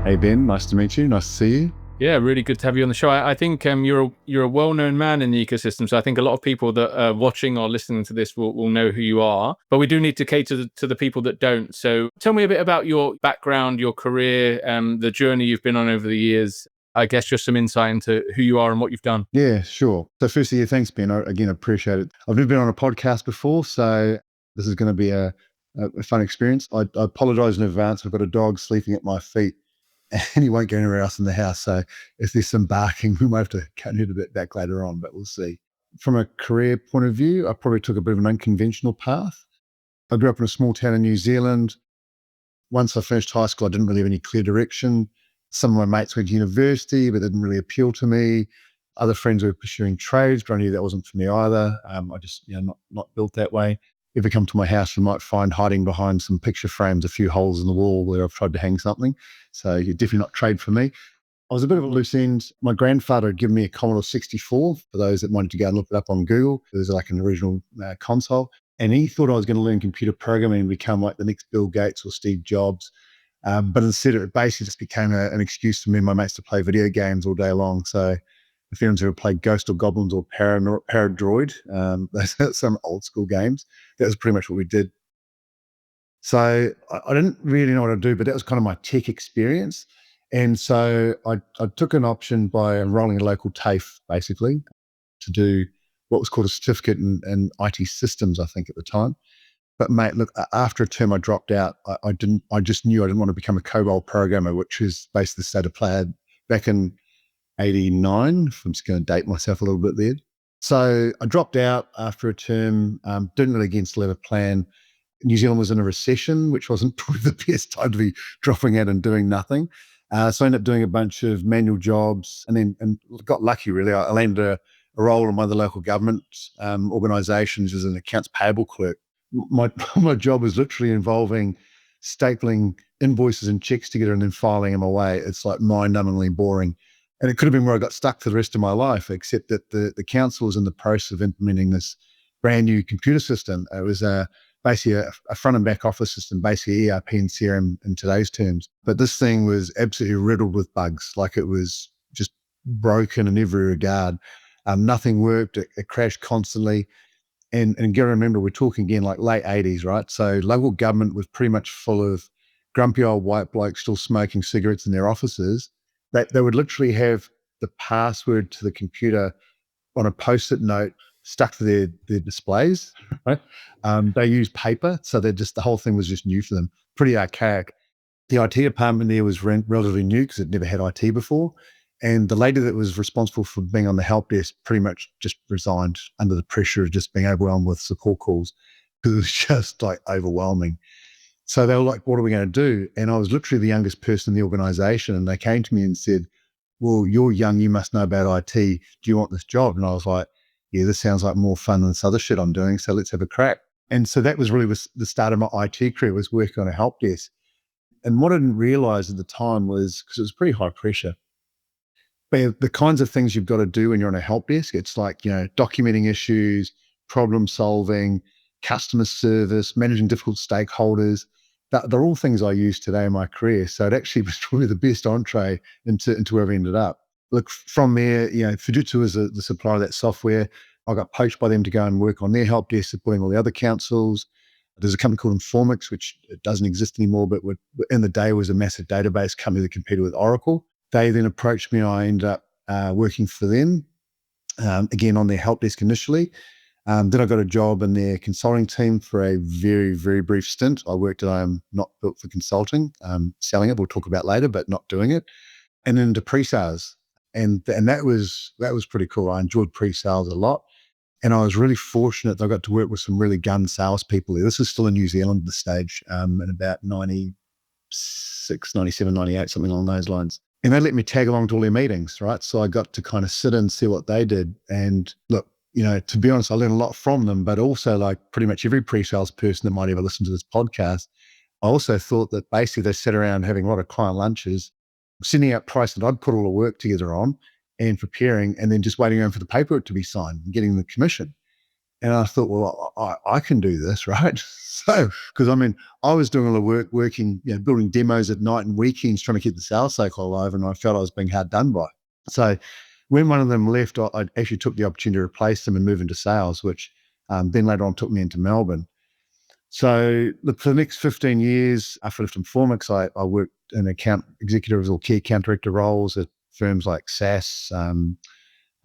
Hey Ben, nice to meet you. Nice to see you. Yeah, really good to have you on the show. I think you're a well-known man in the ecosystem, so I think a lot of people that are watching or listening to this will know who you are. But we do need to cater to the people that don't. So tell me a bit about your background, your career, the journey you've been on over the years. I guess just some insight into who you are and what you've done. Yeah, sure. So firstly, thanks Ben. Again, appreciate it. I've never been on a podcast before, so this is going to be a fun experience. I apologise in advance. I've got a dog sleeping at my feet and he won't go anywhere else in the house. So if there's some barking, we might have to cut it a bit back later on, but we'll see. From a career point of view, I probably took a bit of an unconventional path. I grew up in a small town in New Zealand. Once I finished high school, I didn't really have any clear direction. Some of my mates went to university, but it didn't really appeal to me. Other friends were pursuing trades, but I knew that wasn't for me either. I just, not built that way. If you come to my house, you might find hiding behind some picture frames, a few holes in the wall where I've tried to hang something. So you're definitely not trade for me. I was a bit of a loose end. My grandfather had given me a Commodore 64, for those that wanted to go and look it up on Google. It was like an original console. And he thought I was going to learn computer programming and become like the next Bill Gates or Steve Jobs. But instead, it basically just became an excuse for me and my mates to play video games all day long. So if anyone's ever played Ghost or Goblins or Paradroid, those are some old school games. That was pretty much what we did. So I didn't really know what to do, but that was kind of my tech experience. And so I took an option by enrolling a local TAFE, basically, to do what was called a certificate in IT systems, I think, at the time. But mate, look, after a term I dropped out. I just knew I didn't want to become a COBOL programmer, which is basically the state of play back in 89. I'm just going to date myself a little bit there. So I dropped out after a term, didn't really against leave a plan. New Zealand was in a recession, which wasn't probably the best time to be dropping out and doing nothing. So I ended up doing a bunch of manual jobs and got lucky, really. I landed a role in one of the local government organisations as an accounts payable clerk. My job was literally involving stapling invoices and checks together and then filing them away. It's like mind-numbingly boring. And it could have been where I got stuck for the rest of my life, except that the council was in the process of implementing this brand new computer system. It was basically a front and back office system, basically ERP and CRM in today's terms. But this thing was absolutely riddled with bugs. Like, it was just broken in every regard. Nothing worked. It crashed constantly. And you got to remember, we're talking again like late 80s, right? So local government was pretty much full of grumpy old white blokes still smoking cigarettes in their offices. They would literally have the password to the computer on a post-it note stuck to their displays, right? They used paper, so the whole thing was just new for them, pretty archaic. The IT department there was relatively new because it never had IT before. And the lady that was responsible for being on the help desk pretty much just resigned under the pressure of just being overwhelmed with support calls, because it was just like overwhelming. So they were like, what are we going to do? And I was literally the youngest person in the organization. And they came to me and said, well, you're young, you must know about IT. Do you want this job? And I was like, yeah, this sounds like more fun than this other shit I'm doing. So let's have a crack. And so that was really the start of my IT career, was working on a help desk. And what I didn't realize at the time was, because it was pretty high pressure, but the kinds of things you've got to do when you're on a help desk, it's like, documenting issues, problem solving, customer service, managing difficult stakeholders. They're all things I use today in my career. So it actually was probably the best entree into where I've ended up. Look, from there, Fujitsu was the supplier of that software. I got poached by them to go and work on their help desk, supporting all the other councils. There's a company called Informix, which doesn't exist anymore, but in the day was a massive database company that competed with Oracle. They then approached me. I ended up working for them, again on their help desk initially. Then I got a job in their consulting team for a very, very brief stint. I worked at I'm Not Built for Consulting, selling it, we'll talk about later, but not doing it. And then into pre-sales. And that was pretty cool. I enjoyed pre-sales a lot. And I was really fortunate that I got to work with some really gun salespeople there. This is still in New Zealand at the stage, in about 96, 97, 98, something along those lines. And they let me tag along to all their meetings, right? So I got to kind of sit and see what they did. And look, to be honest, I learned a lot from them, but also, like pretty much every pre-sales person that might ever listen to this podcast, I also thought that basically they sat around having a lot of client lunches, sending out price that I'd put all the work together on and preparing, and then just waiting around for the paperwork to be signed and getting the commission. And I thought, well, I can do this, right? So, because I mean, I was doing all the work, working, building demos at night and weekends, trying to keep the sales cycle alive, and I felt I was being hard done by. So, when one of them left, I actually took the opportunity to replace them and move into sales, which then later on took me into Melbourne. So, look, for the next 15 years, after I left Informix, I worked in account executives or key account director roles at firms like SAS,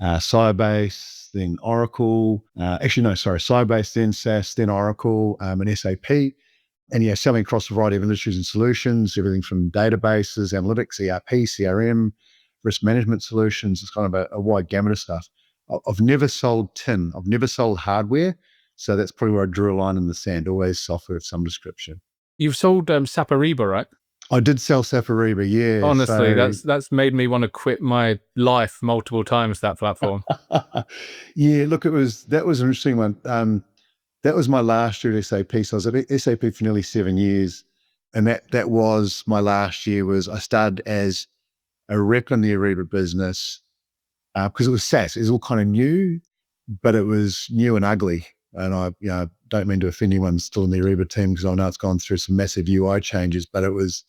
Sybase, then Oracle. Sybase, then SAS, then Oracle, and SAP. And selling across a variety of industries and solutions, everything from databases, analytics, ERP, CRM, risk management solutions. It's kind of a wide gamut of stuff. I've never sold tin. I've never sold hardware. So that's probably where I drew a line in the sand, always software of some description. You've sold SAP Ariba, right? I did sell SAP Ariba, yeah. Honestly, that's made me want to quit my life multiple times, that platform. Yeah, look, that was an interesting one. That was my last year at SAP. So I was at SAP for nearly 7 years. And that was my last year. I started as a rep in the Ariba business because it was SaaS. It was all kind of new, but it was new and ugly. And I don't mean to offend anyone still in the Ariba team because I know it's gone through some massive UI changes, but it was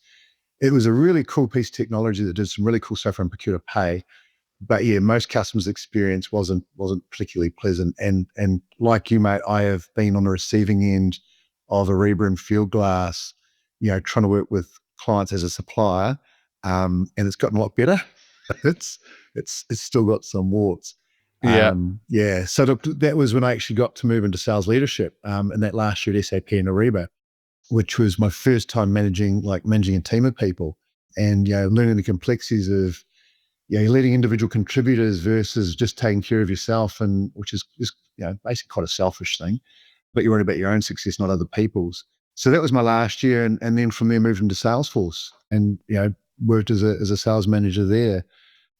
a really cool piece of technology that did some really cool stuff on procure to pay. But yeah, most customers' experience wasn't particularly pleasant. And like you, mate, I have been on the receiving end of Ariba and Fieldglass, trying to work with clients as a supplier, and it's gotten a lot better. it's still got some warts. Yeah. So that was when I actually got to move into sales leadership in that last year at SAP and Ariba, which was my first time managing a team of people and learning the complexities of you're leading individual contributors versus just taking care of yourself, and which is basically quite a selfish thing, but you're worried about your own success, not other people's. So that was my last year, and then from there moved into Salesforce and worked as a sales manager there.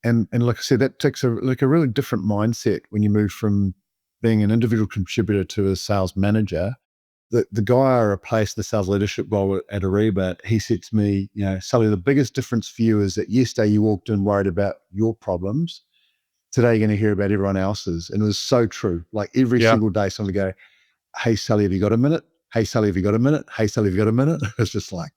And like I said, that takes a really different mindset when you move from being an individual contributor to a sales manager. The guy I replaced the sales leadership role at Ariba, he said to me, Sully, the biggest difference for you is that yesterday you walked in worried about your problems. Today you're going to hear about everyone else's. And it was so true. Like every single day someone would go, hey, Sully, have you got a minute? Hey, Sully, have you got a minute? Hey, Sully, have you got a minute? It's just like,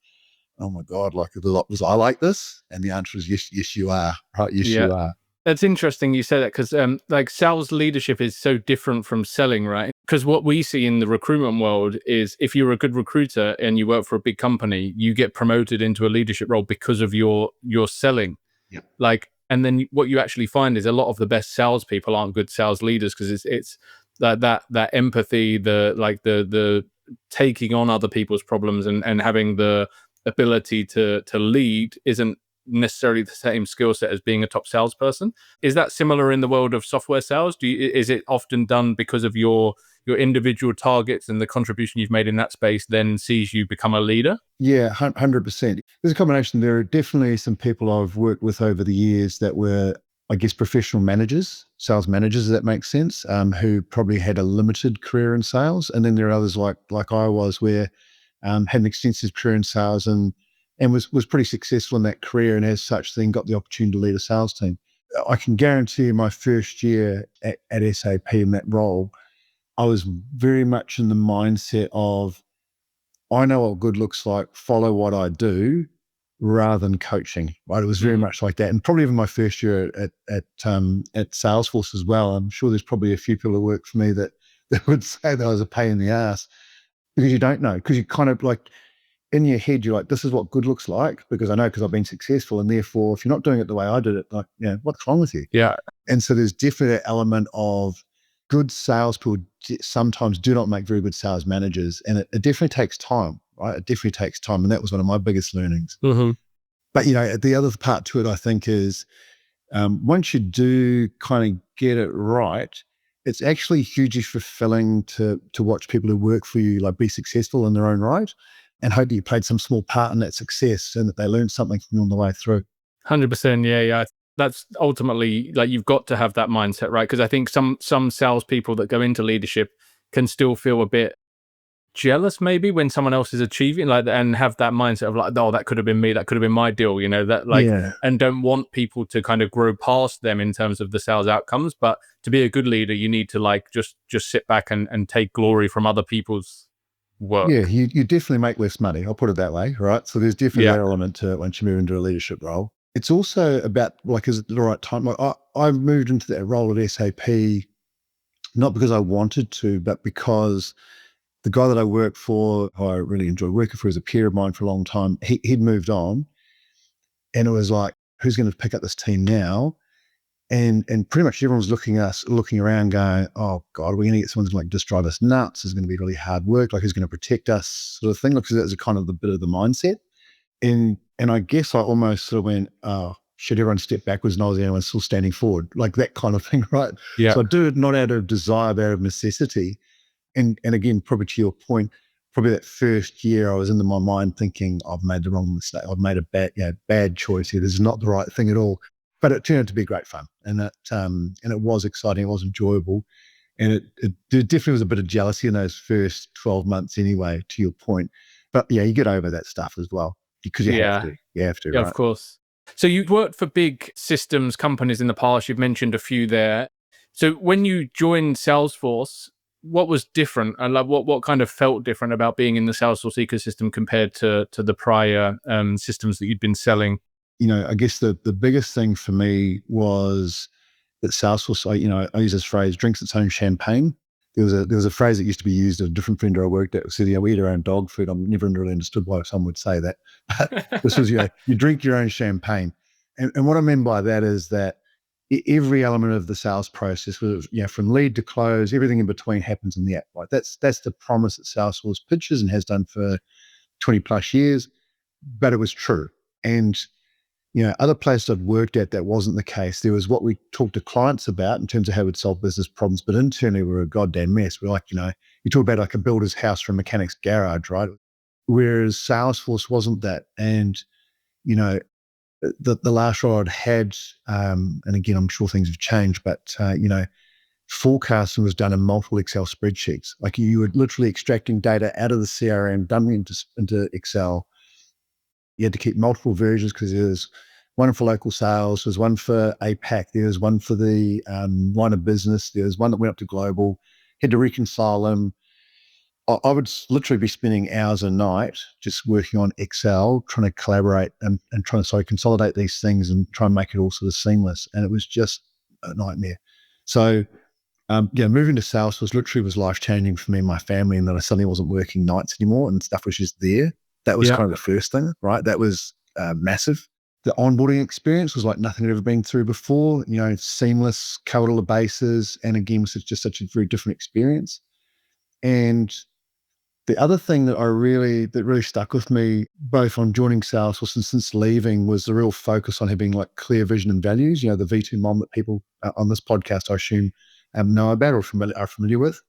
oh my God, was I like this? And the answer is yes, you are. Right? Yes, you are. That's interesting you say that because sales leadership is so different from selling, right? Because what we see in the recruitment world is if you're a good recruiter and you work for a big company, you get promoted into a leadership role because of your selling. Yeah. And then what you actually find is a lot of the best salespeople aren't good sales leaders because it's that empathy, the taking on other people's problems and having the ability to lead isn't necessarily the same skill set as being a top salesperson. Is that similar in the world of software sales? Is it often done because of your individual targets and the contribution you've made in that space then sees you become a leader? Yeah, 100%. There's a combination. There are definitely some people I've worked with over the years that were, I guess, professional managers, sales managers, if that makes sense, who probably had a limited career in sales. And then there are others like I was where had an extensive career in sales and was pretty successful in that career, and as such then got the opportunity to lead a sales team. I can guarantee you my first year at SAP in that role, I was very much in the mindset of, I know what good looks like, follow what I do, rather than coaching. Right? It was very much like that. And probably even my first year at Salesforce as well. I'm sure there's probably a few people who work for me that would say that I was a pain in the ass because you don't know, because you kind of like, in your head, you're like, this is what good looks like because I know because I've been successful. And therefore, if you're not doing it the way I did it, like, what's wrong with you? Yeah. And so there's definitely an element of good salespeople sometimes do not make very good sales managers. And it definitely takes time, right? It definitely takes time. And that was one of my biggest learnings. Mm-hmm. But, the other part to it, I think, is once you do kind of get it right, it's actually hugely fulfilling to watch people who work for you like be successful in their own right, and hope that you played some small part in that success and that they learned something from you on the way through. 100%. Yeah. That's ultimately like you've got to have that mindset, right? Because I think some salespeople that go into leadership can still feel a bit jealous maybe when someone else is achieving, like, and have that mindset of like, oh, that could have been me, that could have been my deal, that, like, Yeah. and don't want people to kind of grow past them in terms of the sales outcomes. But to be a good leader, you need to like just sit back and take glory from other people's Yeah, work. you definitely make less money. I'll put it that way, right? So there's definitely Yeah. that element to it once you move into a leadership role. It's also about, like, is it the right time? Like, I moved into that role at SAP not because I wanted to, but because the guy that I worked for, who I really enjoyed working for, as a peer of mine for a long time, he'd moved on, and it was like, who's going to pick up this team now? And pretty much everyone was looking around, going, "Oh God, we're going to get someone who's going to like just drive us nuts. It's going to be really hard work. Like, who's going to protect us?" Sort of thing. Because that was a kind of the bit of the mindset. And I guess I almost sort of went, "Oh, should everyone step backwards and I was the only one still standing forward?" Like that kind of thing, right? Yeah. So I do it not out of desire, but out of necessity. And again, probably to your point, probably that first year I was into my mind thinking, I've made the wrong mistake. I've made a bad choice here. This is not the right thing at all. But it turned out to be great fun, and it was exciting. It was enjoyable, and there definitely was a bit of jealousy in those first 12 months anyway, to your point. But yeah, you get over that stuff as well because you have Yeah. to. You have to, Yeah, of right? course. So you've worked for big systems companies in the past. You've mentioned a few there. So when you joined Salesforce, what was different, and like what kind of felt different about being in the Salesforce ecosystem compared to the prior systems that you'd been selling? I guess the biggest thing for me was that Salesforce, I use this phrase, drinks its own champagne. There was a phrase that used to be used at a different vendor I worked at. It said, we eat our own dog food. I've never really understood why someone would say that. But this was, you drink your own champagne. And what I mean by that is that every element of the sales process was, from lead to close, everything in between happens in the app. Right? That's the promise that Salesforce pitches and has done for 20 plus years, but it was true. And other places I'd worked at, that wasn't the case. There was what we talked to clients about in terms of how we'd solve business problems, but internally we were a goddamn mess. We're like, you talk about like a builder's house from a mechanic's garage, right? Whereas Salesforce wasn't that. And, you know, the last role I'd had, and again, I'm sure things have changed, but, forecasting was done in multiple Excel spreadsheets. Like you were literally extracting data out of the CRM, dumping it into Excel. You had to keep multiple versions because there's one for local sales, there's one for APAC, there's one for the line of business, there's one that went up to global. Had to reconcile them. I would literally be spending hours a night just working on Excel, trying to collaborate and trying to consolidate these things and try and make it all sort of seamless. And it was just a nightmare. So moving to Salesforce literally was life changing for me and my family, and that I suddenly wasn't working nights anymore and stuff was just there. That was Yeah. kind of the first thing, right? That was massive. The onboarding experience was like nothing I'd ever been through before, seamless, covered all the bases. And again, was just such a very different experience. And the other thing that really stuck with me, both on joining Salesforce and since leaving, was the real focus on having like clear vision and values. The V2 mom that people on this podcast, I assume, know about or are familiar with.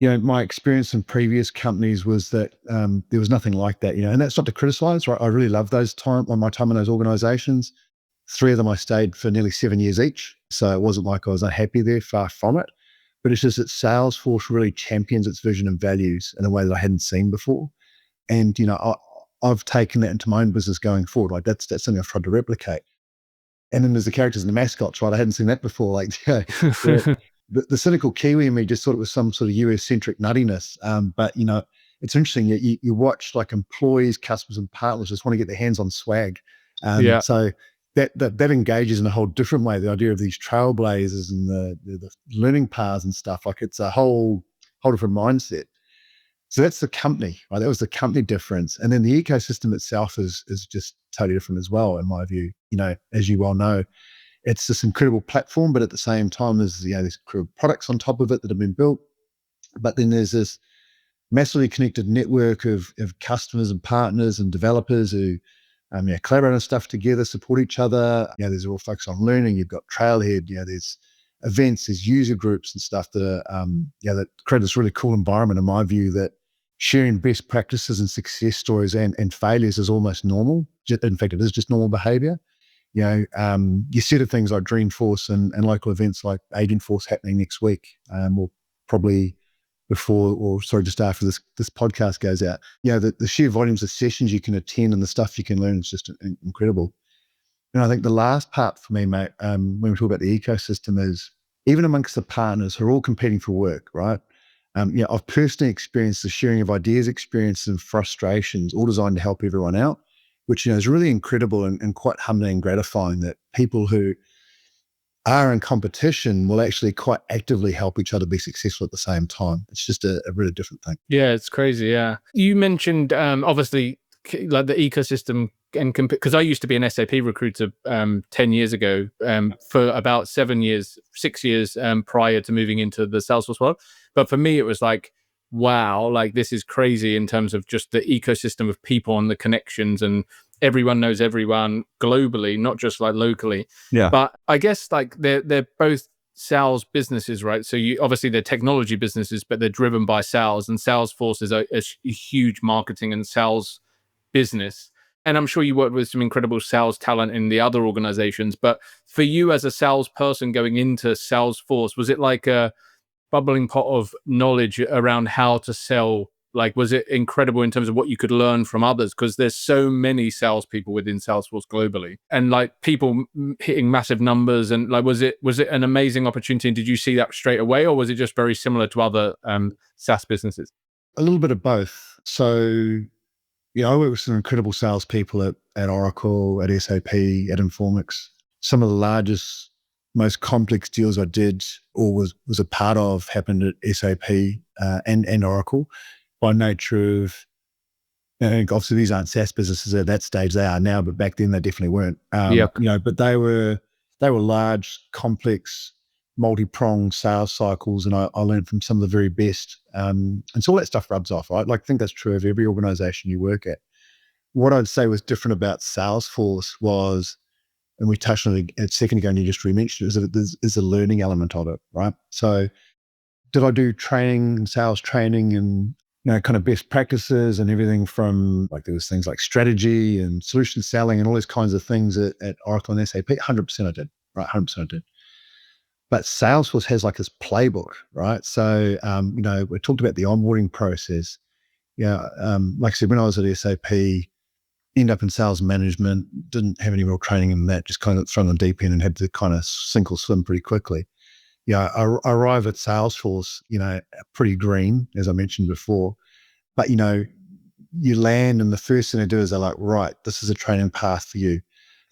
My experience in previous companies was that there was nothing like that. And that's not to criticize. Right, I really love my time in those organizations. 3 of them I stayed for nearly 7 years each, so it wasn't like I was unhappy there. Far from it. But it's just that Salesforce really champions its vision and values in a way that I hadn't seen before. And, I've taken that into my own business going forward. Like that's something I've tried to replicate. And then there's the characters and the mascots, right? I hadn't seen that before. Like the cynical Kiwi in me just thought it was some sort of US-centric nuttiness. But, it's interesting. You watch like employees, customers and partners just want to get their hands on swag. Yeah. So that engages in a whole different way. The idea of these trailblazers and the learning paths and stuff, like it's a whole different mindset. So that's the company, right? That was the company difference. And then the ecosystem itself is just totally different as well, in my view. As you well know, it's this incredible platform, but at the same time, there's these incredible products on top of it that have been built. But then there's this massively connected network of customers and partners and developers who collaborate on stuff together, support each other. There's a real focus on learning. You've got Trailhead. There's events, there's user groups and stuff that that create this really cool environment, in my view, that sharing best practices and success stories and failures is almost normal. In fact, it is just normal behavior. You see the things like Dreamforce and local events like Agentforce happening next week, or probably before, or sorry, just after this podcast goes out. The sheer volumes of sessions you can attend and the stuff you can learn is just incredible. And I think the last part for me, mate, when we talk about the ecosystem, is even amongst the partners who are all competing for work, right? I've personally experienced the sharing of ideas, experiences, and frustrations, all designed to help everyone out, which is really incredible and quite humbling and gratifying that people who are in competition will actually quite actively help each other be successful at the same time. It's just a really different thing. Yeah, it's crazy. Yeah. You mentioned obviously like the ecosystem, and because I used to be an SAP recruiter 10 years ago, for about 6 years prior to moving into the Salesforce world. But for me, it was like, wow, like this is crazy in terms of just the ecosystem of people and the connections, and everyone knows everyone globally, not just like locally. Yeah. But I guess like they're both sales businesses, right? So you obviously they're technology businesses, but they're driven by sales, and Salesforce is a huge marketing and sales business. And I'm sure you worked with some incredible sales talent in the other organizations, but for you as a salesperson going into Salesforce, was it like a bubbling pot of knowledge around how to sell? Like, was it incredible in terms of what you could learn from others? Because there's so many salespeople within Salesforce globally, and like people hitting massive numbers. And like, was it an amazing opportunity? And did you see that straight away, or was it just very similar to other SaaS businesses? A little bit of both. So, I work with some incredible salespeople at Oracle, at SAP, at Informix. Some of the largest, most complex deals I did or was a part of happened at SAP and Oracle, by nature of, obviously these aren't SaaS businesses at that stage. They are now, but back then they definitely weren't. But they were large, complex, multi-pronged sales cycles, and I learned from some of the very best. And so all that stuff rubs off, right? Like, I think that's true of every organization you work at. What I'd say was different about Salesforce was, and we touched on it a second ago and you just re-mentioned it, is that there's a learning element of it, right? So did I do training, sales training, and kind of best practices and everything from, like, there was things like strategy and solution selling and all those kinds of things at Oracle and SAP? 100% I did, right? 100% I did. But Salesforce has like this playbook, right? So, we talked about the onboarding process. Like I said, when I was at SAP, ended up in sales management, didn't have any real training in that, just kind of thrown on the deep end and had to kind of sink or swim pretty quickly. I arrive at Salesforce, pretty green, as I mentioned before. But, you land and the first thing they do is they're like, right, this is a training path for you.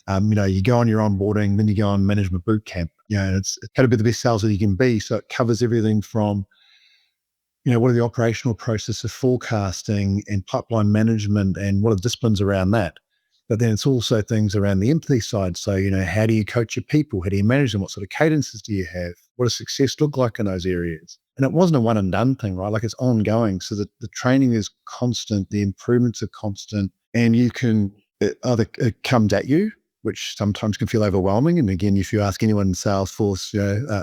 You go on your onboarding, then you go on management boot camp. It's how to be the best salesman you can be. So it covers everything from, what are the operational processes, forecasting and pipeline management, and what are the disciplines around that. But then it's also things around the empathy side. So, how do you coach your people? How do you manage them? What sort of cadences do you have? What does success look like in those areas? And it wasn't a one and done thing, right? Like, it's ongoing. So the training is constant, the improvements are constant, and it comes at you, which sometimes can feel overwhelming. And again, if you ask anyone in Salesforce,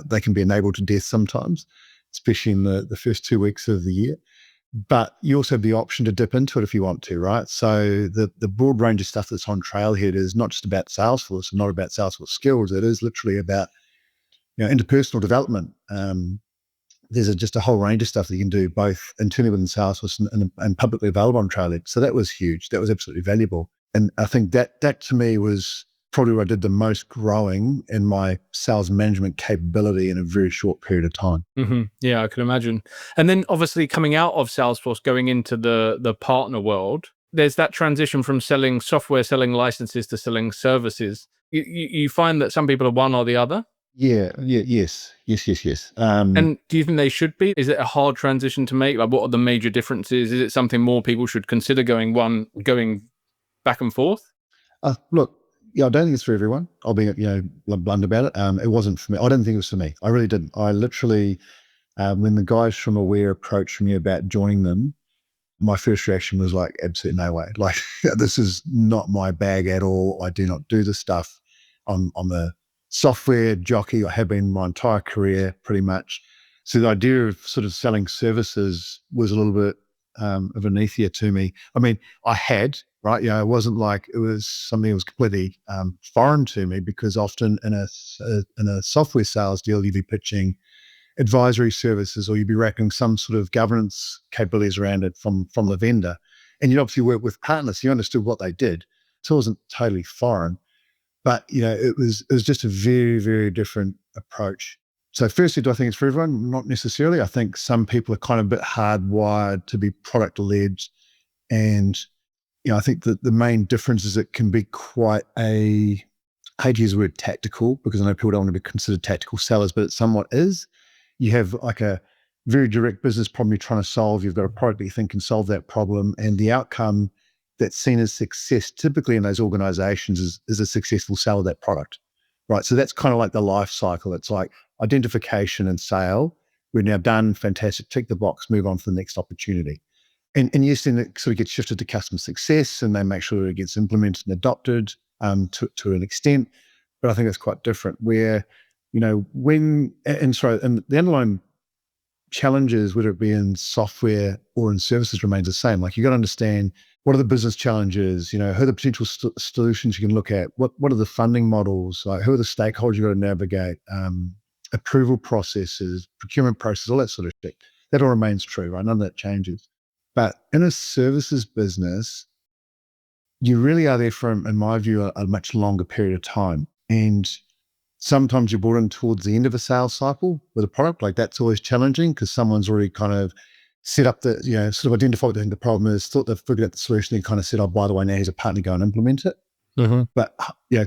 they can be enabled to death sometimes, especially in the first 2 weeks of the year. But you also have the option to dip into it if you want to, right? So the broad range of stuff that's on Trailhead is not just about Salesforce and not about Salesforce skills. It is literally about, interpersonal development. There's just a whole range of stuff that you can do both internally within Salesforce and publicly available on Trailhead. So that was huge. That was absolutely valuable. And I think that to me was probably where I did the most growing in my sales management capability in a very short period of time. Mm-hmm. Yeah, I can imagine. And then obviously coming out of Salesforce, going into the partner world, there's that transition from selling software, selling licenses to selling services. You find that some people are one or the other? Yes. And do you think they should be? Is it a hard transition to make? Like, what are the major differences? Is it something more people should consider going back and forth? Look, I don't think it's for everyone. I'll be, blunt about it. It wasn't for me. I don't think it was for me. I really didn't. I literally, when the guys from Aware approached me about joining them, my first reaction was like, absolutely no way. Like, this is not my bag at all. I do not do this stuff. I'm the software jockey. I have been my entire career pretty much. So the idea of sort of selling services was a little bit of anathema to me. I mean, I had, right? It wasn't like it was something that was completely foreign to me, because often in a software sales deal, you'd be pitching advisory services, or you'd be wrapping some sort of governance capabilities around it from the vendor. And you'd obviously work with partners, so you understood what they did. So it wasn't totally foreign, but it was just a very, very different approach. So firstly, do I think it's for everyone? Not necessarily. I think some people are kind of a bit hardwired to be product-led, and I think that the main difference is it can be quite I hate to use the word tactical, because I know people don't want to be considered tactical sellers, but it somewhat is. You have like a very direct business problem you're trying to solve. You've got a product that you think can solve that problem, and the outcome that's seen as success typically in those organizations is a successful sale of that product, right? So that's kind of like the life cycle. It's like identification and sale. We're now done, fantastic, tick the box, move on to the next opportunity. And yes, then it sort of gets shifted to customer success, and they make sure it gets implemented and adopted to an extent. But I think it's quite different where, and the underlying challenges, whether it be in software or in services, remains the same. Like, you got to understand, what are the business challenges, who are the potential solutions you can look at, what are the funding models, like who are the stakeholders you got to navigate, approval processes, procurement process, all that sort of shit. That all remains true, right? None of that changes. But in a services business, you really are there for, in my view, a much longer period of time. And sometimes you're brought in towards the end of a sales cycle with a product. Like, that's always challenging because someone's already kind of set up the, sort of identified what they think the problem is, thought they've figured out the solution, and kind of said, oh, by the way, now here's a partner, go and implement it. Mm-hmm. But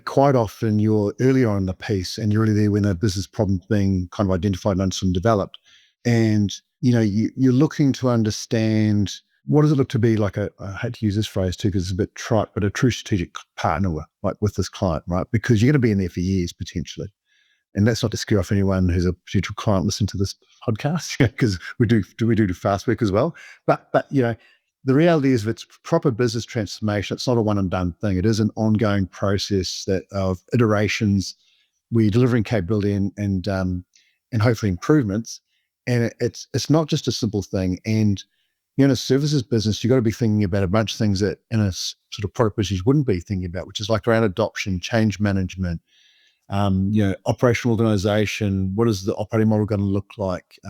quite often you're earlier on in the piece, and you're really there when a business problem's being kind of identified and understood and developed. And, you're looking to understand, what does it look to be like I hate to use this phrase too, because it's a bit trite, but a true strategic partner with this client, right? Because you're going to be in there for years potentially. And that's not to scare off anyone who's a potential client listening to this podcast, because we do fast work as well. But the reality is, if it's proper business transformation, it's not a one and done thing. It is an ongoing process of iterations where you're delivering capability and hopefully improvements. And it's not just a simple thing. And in a services business, you've got to be thinking about a bunch of things that in a sort of product business you wouldn't be thinking about, which is like around adoption, change management, operational organization. What is the operating model going to look like?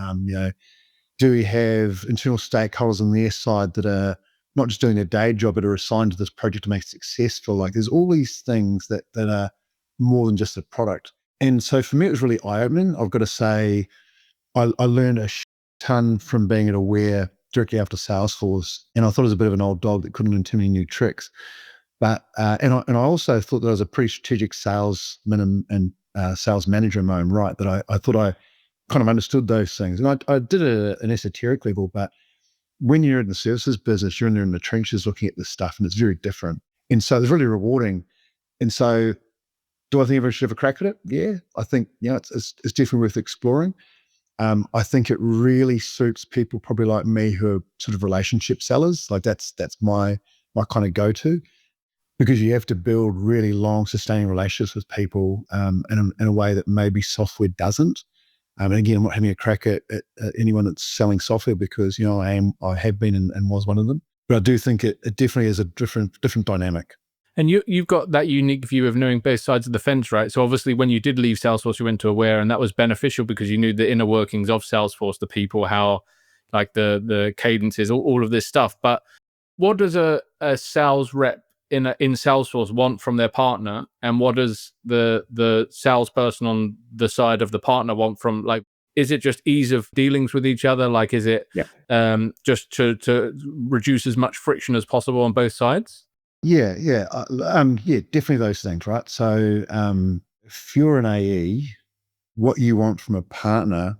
Do we have internal stakeholders on their side that are not just doing their day job, but are assigned to this project to make it successful? Like, there's all these things that are more than just a product. And so for me, it was really eye-opening. I've got to say, I learned a ton from being at Aware directly after Salesforce, and I thought it was a bit of an old dog that couldn't learn too many new tricks. But and I also thought that I was a pretty strategic salesman and sales manager in my own right. That I thought I kind of understood those things, and I did it at an esoteric level. But when you're in the services business, you're in there in the trenches looking at this stuff, and it's very different. And so it's really rewarding. And so, do I think everyone should have a crack at it? Yeah, I think it's definitely worth exploring. I think it really suits people probably like me who are sort of relationship sellers. Like, that's my kind of go-to, because you have to build really long, sustaining relationships with people in a way that maybe software doesn't. And again, I'm not having a crack at anyone that's selling software, because I have been and was one of them. But I do think it definitely is a different dynamic. And you've got that unique view of knowing both sides of the fence, right? So obviously, when you did leave Salesforce, you went to Aware, and that was beneficial because you knew the inner workings of Salesforce, the people, how, like, the cadences, all of this stuff. But what does a sales rep in Salesforce want from their partner, and what does the salesperson on the side of the partner want from, like, is it just ease of dealings with each other? Like, is it just to reduce as much friction as possible on both sides? Yeah, definitely those things, right? So if you're an AE, what you want from a partner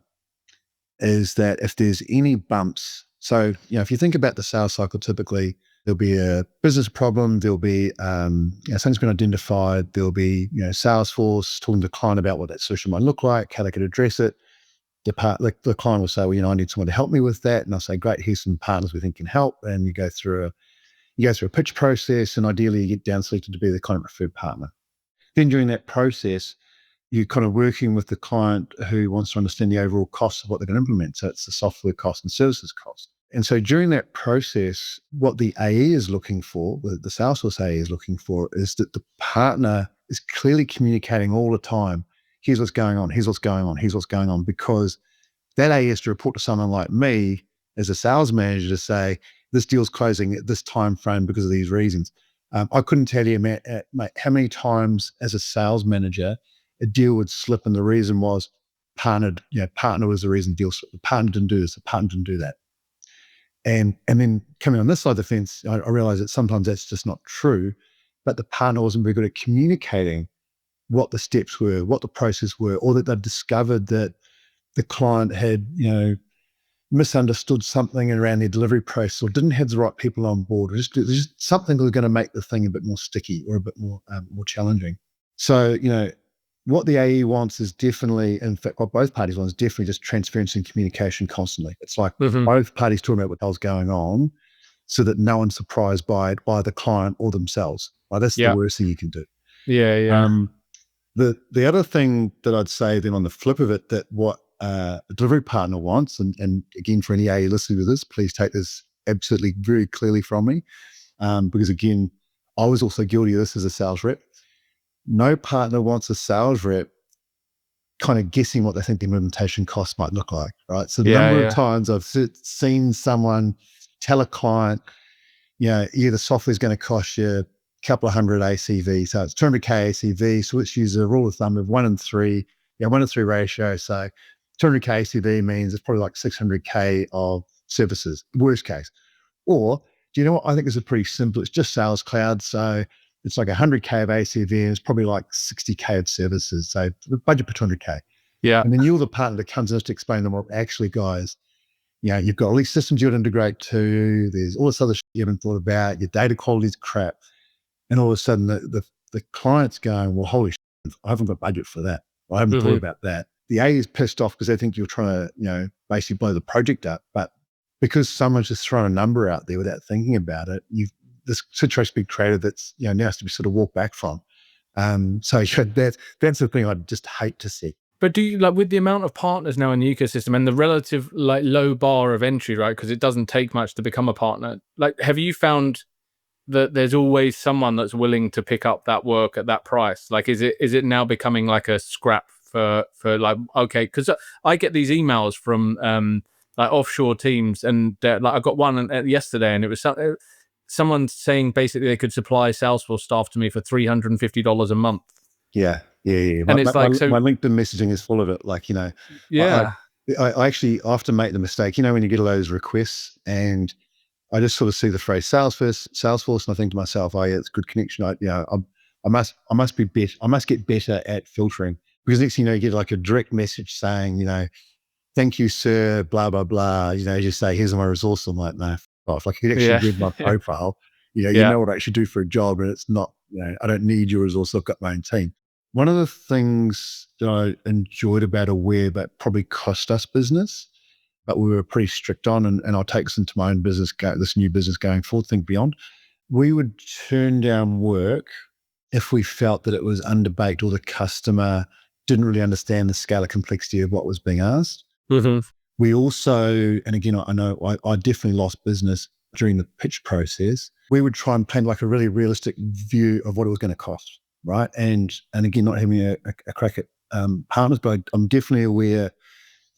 is that if there's any bumps, so if you think about the sales cycle, typically there'll be a business problem, there'll be something's been identified, there'll be Salesforce talking to the client about what that solution might look like, how they could address it. The client will say, well, I need someone to help me with that, and I'll say, great, here's some partners we think can help, and you go through a pitch process, and ideally you get down selected to be the client referred partner. Then during that process, you're kind of working with the client who wants to understand the overall cost of what they're going to implement. So it's the software cost and services cost. And so during that process, what the AE is looking for, the Salesforce AE is looking for, is that the partner is clearly communicating all the time, here's what's going on, here's what's going on, here's what's going on, because That AE has to report to someone like me as a sales manager to say, this deal's closing at this time frame because of these reasons. I couldn't tell you, mate, how many times as a sales manager a deal would slip, and the reason was partner was the reason deal slipped. The partner didn't do this, the partner didn't do that. And then coming on this side of the fence, I realized that sometimes that's just not true, but the partner wasn't very good at communicating what the steps were, what the process were, or that they'd discovered that the client had, misunderstood something around their delivery process, or didn't have the right people on board, or just something that was going to make the thing a bit more sticky or a bit more challenging. So, what the AE wants is definitely, in fact, what both parties want is definitely just transparency and communication constantly. It's like both parties talking about what the hell's going on so that no one's surprised by it, by the client or themselves. Like, that's the worst thing you can do. Yeah. The other thing that I'd say then on the flip of it, that what a delivery partner wants, and again, for any AE listening to this, please take this absolutely very clearly from me, because again, I was also guilty of this as a sales rep. No partner wants a sales rep kind of guessing what they think the implementation cost might look like, right? So the number of times I've seen someone tell a client, the software is going to cost you a couple of hundred ACV. So it's 200K ACV. So let's use a rule of thumb of 1 in 3, 1 in 3 ratio. So 200K ACV means it's probably like 600K of services, worst case. Or, do you know what? I think this is pretty simple. It's just Sales Cloud. So it's like 100K of ACV and it's probably like 60K of services. So the budget for 200K. Yeah. And then you're the partner that comes in to explain to them, well, actually, guys, you've got all these systems you'd integrate to, there's all this other shit you haven't thought about, your data quality is crap. And all of a sudden the client's going, well, holy shit, I haven't got budget for that. I haven't thought about that. The A is pissed off because they think you're trying to, basically blow the project up. But because someone's just thrown a number out there without thinking about it, this situation been created that's, now has to be sort of walked back from. So that's the thing I'd just hate to see. But do you, like, with the amount of partners now in the ecosystem and the relative low bar of entry, right? Because it doesn't take much to become a partner. Like, have you found that there's always someone that's willing to pick up that work at that price? Like, is it now becoming like a scrap for like, okay, because I get these emails from like offshore teams, and like I got one yesterday, and it was someone saying basically they could supply Salesforce staff to me for $350 a month. Yeah. And it's like, so my LinkedIn messaging is full of it. Like, I actually often make the mistake, when you get all those requests, and I just sort of see the phrase Salesforce, and I think to myself, oh yeah, it's a good connection. I must be better. I must get better at filtering, because next thing you get like a direct message saying, thank you, sir, blah, blah, blah. You just say, here's my resource. I'm like, no, off. Like, you could actually read my profile, you know what I actually do for a job, and it's not, I don't need your resource. I've got my own team. One of the things that I enjoyed about Aware, but probably cost us business, but we were pretty strict on, and I'll take this into my own business, this new business going forward, think beyond. We would turn down work if we felt that it was underbaked or the customer didn't really understand the scale of complexity of what was being asked. We also, and again, I know I definitely lost business during the pitch process. We would try and paint like a really realistic view of what it was going to cost, right? And again, not having a crack at partners, but I'm definitely aware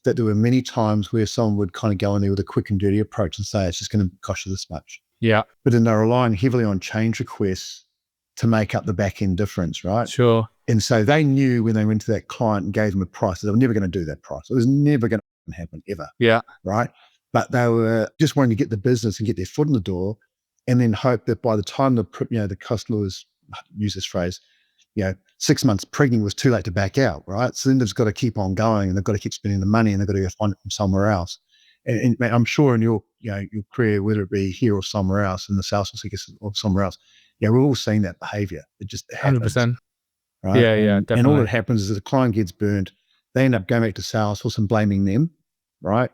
that there were many times where someone would kind of go in there with a quick and dirty approach and say, it's just going to cost you this much. Yeah. But then they're relying heavily on change requests to make up the back end difference, right? Sure. And so they knew when they went to that client and gave them a price, that they were never going to do that price. It was never going to happen ever. Yeah. Right. But they were just wanting to get the business and get their foot in the door, and then hope that by the time the customer was, use this phrase, 6 months pregnant, was too late to back out, right? So then they've got to keep on going, and they've got to keep spending the money, and they've got to go find it from somewhere else. And I'm sure in your career, whether it be here or somewhere else, in the Salesforce or somewhere else, we've all seen that behavior. It just happens. 100%. Right? Yeah, definitely. And all that happens is that the client gets burned. They end up going back to Salesforce and blaming them, right?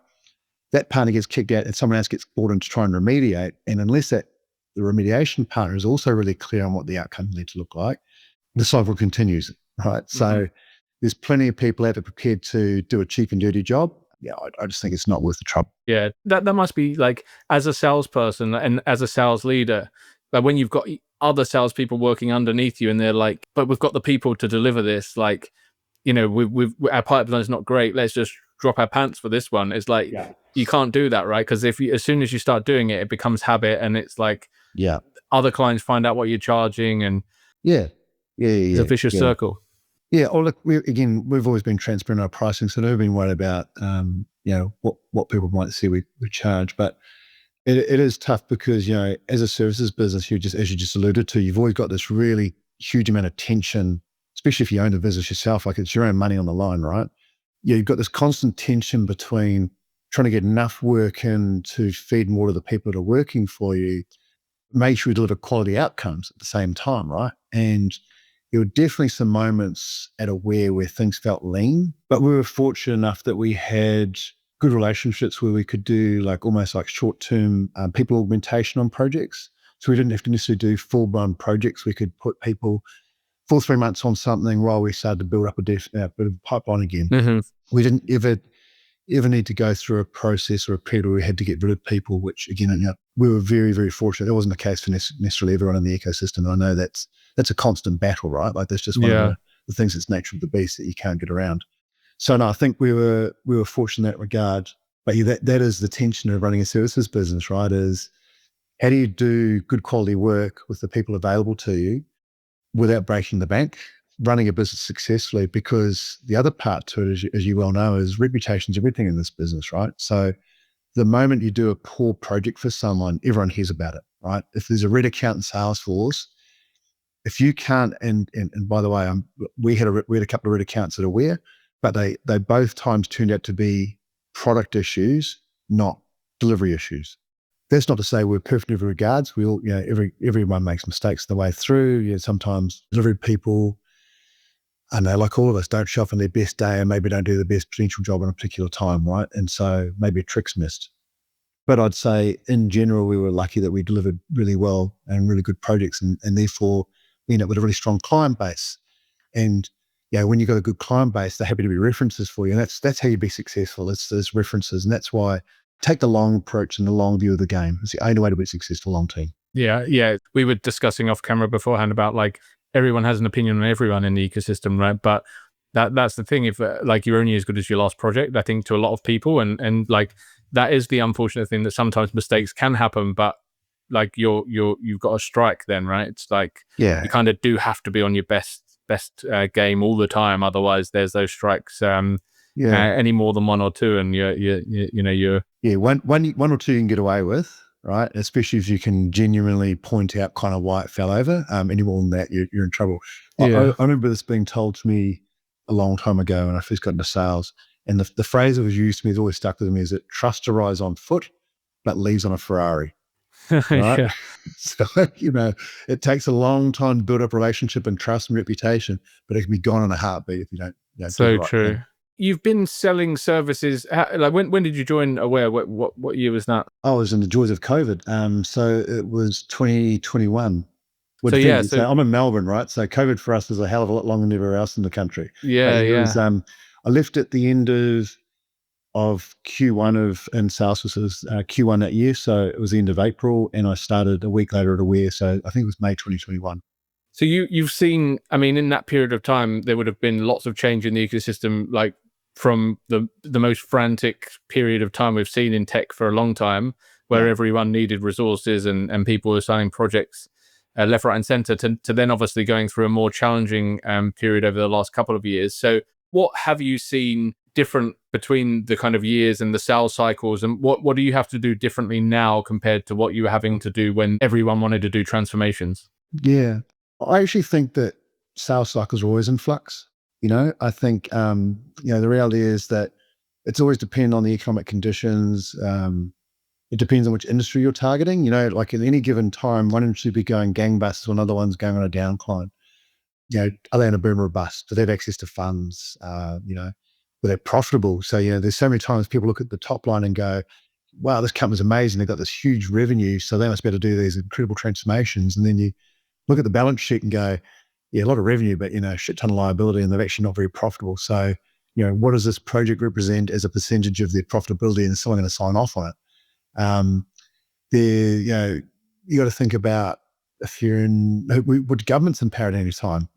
That partner gets kicked out and someone else gets brought in to try and remediate. And unless the remediation partner is also really clear on what the outcomes need to look like, the cycle continues, right? So there's plenty of people out there prepared to do a cheap and dirty job. Yeah, I just think it's not worth the trouble. Yeah, that must be like, as a salesperson and as a sales leader, like when you've got other salespeople working underneath you and they're like, but we've got the people to deliver this, like, we've our pipeline is not great. Let's just drop our pants for this one. It's like, Yeah. you can't do that, right? Because as soon as you start doing it, it becomes habit, and it's like Yeah. other clients find out what you're charging, and Yeah. it's a vicious circle. Yeah. Oh, look, we've always been transparent in our pricing, so never been worried about, what people might see we charge. But it is tough because, as a services business, as you just alluded to, you've always got this really huge amount of tension, especially if you own the business yourself, like it's your own money on the line, right? Yeah, you've got this constant tension between trying to get enough work in to feed more to the people that are working for you, make sure we deliver quality outcomes at the same time, right? And there were definitely some moments at Aware where things felt lean, but we were fortunate enough that we had good relationships where we could do almost like short-term people augmentation on projects. So we didn't have to necessarily do full-blown projects. We could put people full 3 months on something while we started to build up a bit of pipeline again. Mm-hmm. We didn't ever need to go through a process or a period where we had to get rid of people, which again, we were very, very fortunate. That wasn't the case for necessarily everyone in the ecosystem. And I know that's a constant battle, right? Like that's just one of the things that's nature of the beast that you can't get around. So no, I think we were fortunate in that regard. But yeah, that is the tension of running a services business, right? Is how do you do good quality work with the people available to you without breaking the bank, running a business successfully? Because the other part to it, as you well know, is reputation's everything in this business, right? So the moment you do a poor project for someone, everyone hears about it, right? If there's a red account in Salesforce, if you can't, and by the way, we had a couple of red accounts at Aware, but they both times turned out to be product issues, not delivery issues. That's not to say we're perfect in every regards. We all, everyone makes mistakes the way through. Sometimes delivery people, I don't know, like all of us, don't show up on their best day and maybe don't do the best potential job in a particular time, right? And so maybe a trick's missed. But I'd say in general, we were lucky that we delivered really well and really good projects, and therefore we end up with a really strong client base. And when you've got a good client base, they're happy to be references for you. And that's how you be successful. It's those references. And that's why take the long approach and the long view of the game. It's the only way to be successful long term. Yeah. We were discussing off camera beforehand about everyone has an opinion on everyone in the ecosystem, right? But that's the thing. If you're only as good as your last project, I think to a lot of people, and that is the unfortunate thing, that sometimes mistakes can happen, but you've got a strike then, right? It's you kind of do have to be on your best game all the time, otherwise there's those strikes any more than one or two, and you're one or two you can get away with, right? Especially if you can genuinely point out kind of why it fell over. Any more than that, you're in trouble. I remember this being told to me a long time ago when I first got into sales, and the phrase that was used to me has always stuck with me: is that trust arrives on foot but leaves on a Ferrari. Right? Yeah. So, it takes a long time to build up relationship and trust and reputation, but it can be gone in a heartbeat if you don't do So the right true. thing. You've been selling services. When did you join Aware? What year was that? I was in the joys of COVID. So it was 2021. So yeah, so I'm in Melbourne, right? So COVID for us was a hell of a lot longer than everywhere else in the country. But yeah. it was, I left at the end of Q1 in Salesforce, was Q1 that year. So it was the end of April, and I started a week later at Aware. So I think it was May 2021. So you've seen, I mean, in that period of time, there would have been lots of change in the ecosystem, from the most frantic period of time we've seen in tech for a long time, where everyone needed resources and people were signing projects left, right, and center, to then obviously going through a more challenging period over the last couple of years. So what have you seen different between the kind of years and the sales cycles, and what do you have to do differently now compared to what you were having to do when everyone wanted to do transformations? Yeah. I actually think that sales cycles are always in flux. I think, the reality is that it's always dependent on the economic conditions. It depends on which industry you're targeting. Like at any given time, one industry will be going gangbusters when another one's going on a downcline. Are they in a boom or a bust? Do they have access to funds? Were they profitable? So, there's so many times people look at the top line and go, wow, this company's amazing. They've got this huge revenue, so they must be able to do these incredible transformations. And then you look at the balance sheet and go, yeah, a lot of revenue, but, a shit ton of liability, and they're actually not very profitable. So, what does this project represent as a percentage of their profitability, and is someone going to sign off on it? You got to think about if you're in, would governments empowered at any time?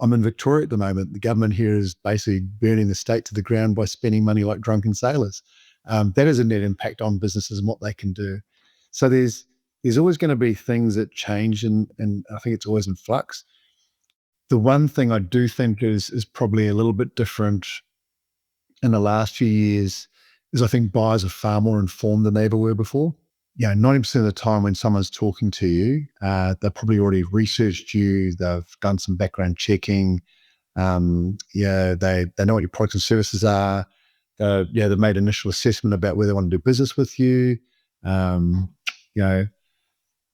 I'm in Victoria at the moment. The government here is basically burning the state to the ground by spending money like drunken sailors. That has a net impact on businesses and what they can do. So there's always going to be things that change, and I think it's always in flux. The one thing I do think is probably a little bit different in the last few years is I think buyers are far more informed than they ever were before. 90% of the time when someone's talking to you, they've probably already researched you, they've done some background checking, they know what your products and services are. They've made initial assessment about whether they want to do business with you. Um, you know,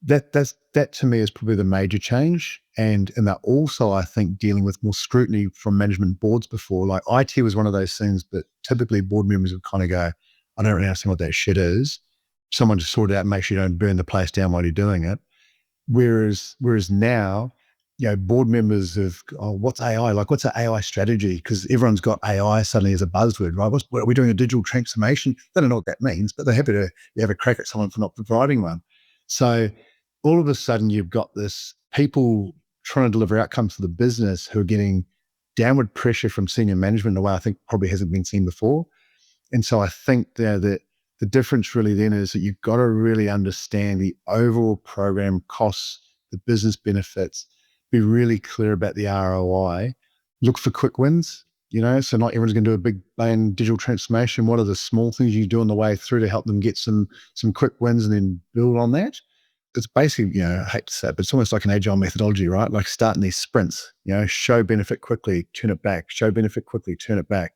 that to me is probably the major change. And that also, I think, dealing with more scrutiny from management boards before. Like IT was one of those things that typically board members would kind of go, I don't really understand what that shit is. Someone just sort it out and make sure you don't burn the place down while you're doing it. Whereas now, board members have, what's AI? Like, what's an AI strategy? Because everyone's got AI suddenly as a buzzword, right? What are we doing a digital transformation? They don't know what that means, but they're happy to have a crack at someone for not providing one. So all of a sudden you've got this people trying to deliver outcomes for the business who are getting downward pressure from senior management in a way I think probably hasn't been seen before. And so I think that the difference really then is that you've got to really understand the overall program costs, the business benefits, be really clear about the ROI, look for quick wins, so not everyone's going to do a big bang digital transformation. What are the small things you do on the way through to help them get some quick wins and then build on that? It's basically, I hate to say it, but it's almost like an agile methodology, right? Like starting these sprints, show benefit quickly, turn it back, show benefit quickly, turn it back.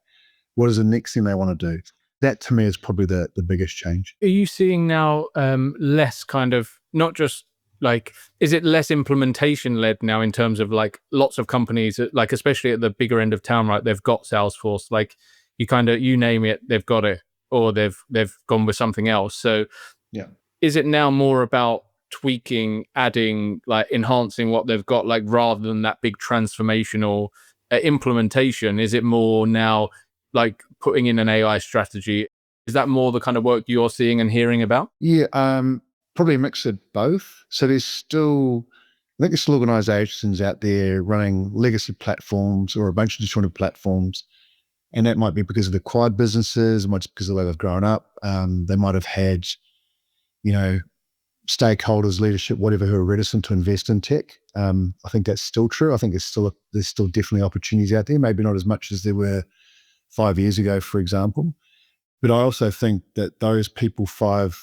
What is the next thing they want to do? That to me is probably the biggest change. Are you seeing now less kind of, not just like, is it less implementation led now in terms of like lots of companies, like especially at the bigger end of town, right? They've got Salesforce, like you name it, they've got it, or they've gone with something else. So yeah, is it now more about tweaking, adding, like enhancing what they've got, like rather than that big transformational implementation? Is it more now like putting in an AI strategy? Is that more the kind of work you're seeing and hearing about? Yeah, probably a mix of both. So I think there's still organizations out there running legacy platforms or a bunch of disjointed platforms. And that might be because of acquired businesses, it might be because of the way they've grown up. They might have had, stakeholders, leadership, whatever, who are reticent to invest in tech. I think that's still true. I think there's still definitely opportunities out there, maybe not as much as there were 5 years ago, for example. But I also think that those people five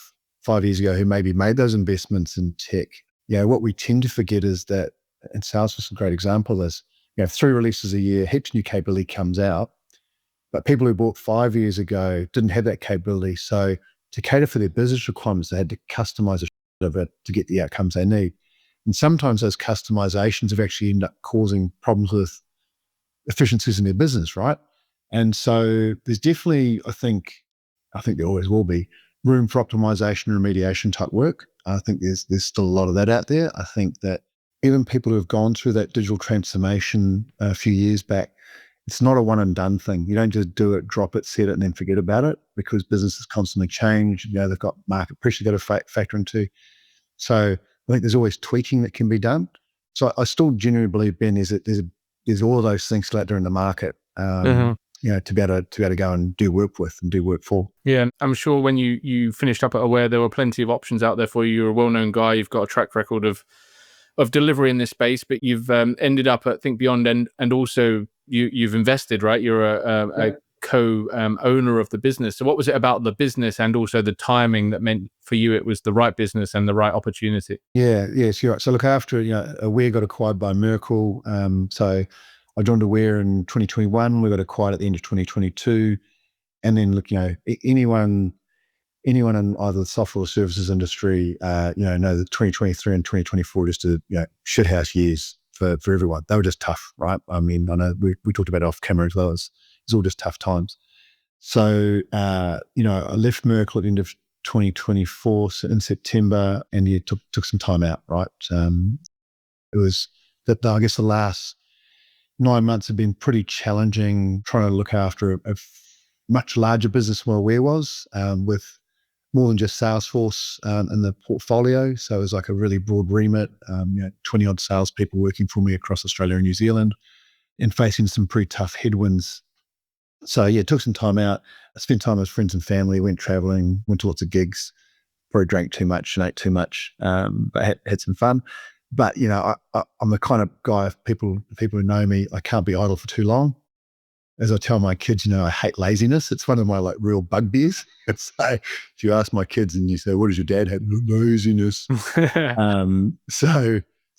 years ago who maybe made those investments in tech, what we tend to forget is that, and Salesforce is a great example, is 3 releases a year, heaps of new capability comes out, but people who bought 5 years ago didn't have that capability. So to cater for their business requirements, they had to customize a shit of it to get the outcomes they need. And sometimes those customizations have actually ended up causing problems with efficiencies in their business, right? And so there's definitely, I think there always will be room for optimization and remediation type work. I think there's still a lot of that out there. I think that even people who have gone through that digital transformation a few years back, it's not a one and done thing. You don't just do it, drop it, set it, and then forget about it, because businesses constantly change. They've got market pressure to factor into. So I think there's always tweaking that can be done. So I still genuinely believe, Ben, is that there's all of those things still out there in the market. To be able to go and do work with and do work for. Yeah, I'm sure when you finished up at Aware, there were plenty of options out there for you. You're a well-known guy. You've got a track record of delivery in this space, but you've ended up at Think Beyond, and also you've invested, right? You're a co-owner of the business. So what was it about the business and also the timing that meant for you it was the right business and the right opportunity? Yes, you're right. So look, after Aware got acquired by Merkle, so I joined Aware in 2021. We got acquired at the end of 2022, and then look, anyone in either the software or services industry, know that 2023 and 2024 just shithouse years for everyone. They were just tough, right? I mean, I know we talked about it off camera as well. It's all just tough times. So, I left Merkle at the end of 2024 in September, and took some time out, right? It was that, I guess, the last 9 months have been pretty challenging, trying to look after a much larger business than Aware was, with more than just Salesforce in the portfolio. So it was like a really broad remit, 20 odd salespeople working for me across Australia and New Zealand. and facing some pretty tough headwinds. So yeah, took some time out. I spent time with friends and family, went traveling, went to lots of gigs, probably drank too much and ate too much, but had some fun. But I'm the kind of guy, if people who know me, I can't be idle for too long. As I tell my kids, I hate laziness. It's one of my real bugbears. It's like, if you ask my kids and you say, what does your dad have? Laziness.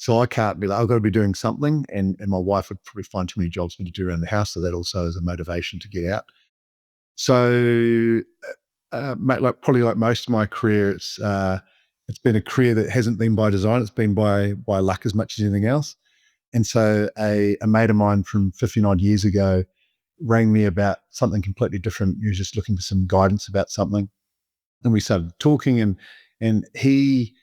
So I can't be I've got to be doing something. And my wife would probably find too many jobs for me to do around the house. So that also is a motivation to get out. So, probably like most of my career, it's been a career that hasn't been by design. It's been by luck as much as anything else. And so a mate of mine from 59 years ago rang me about something completely different. He was just looking for some guidance about something. And we started talking, and he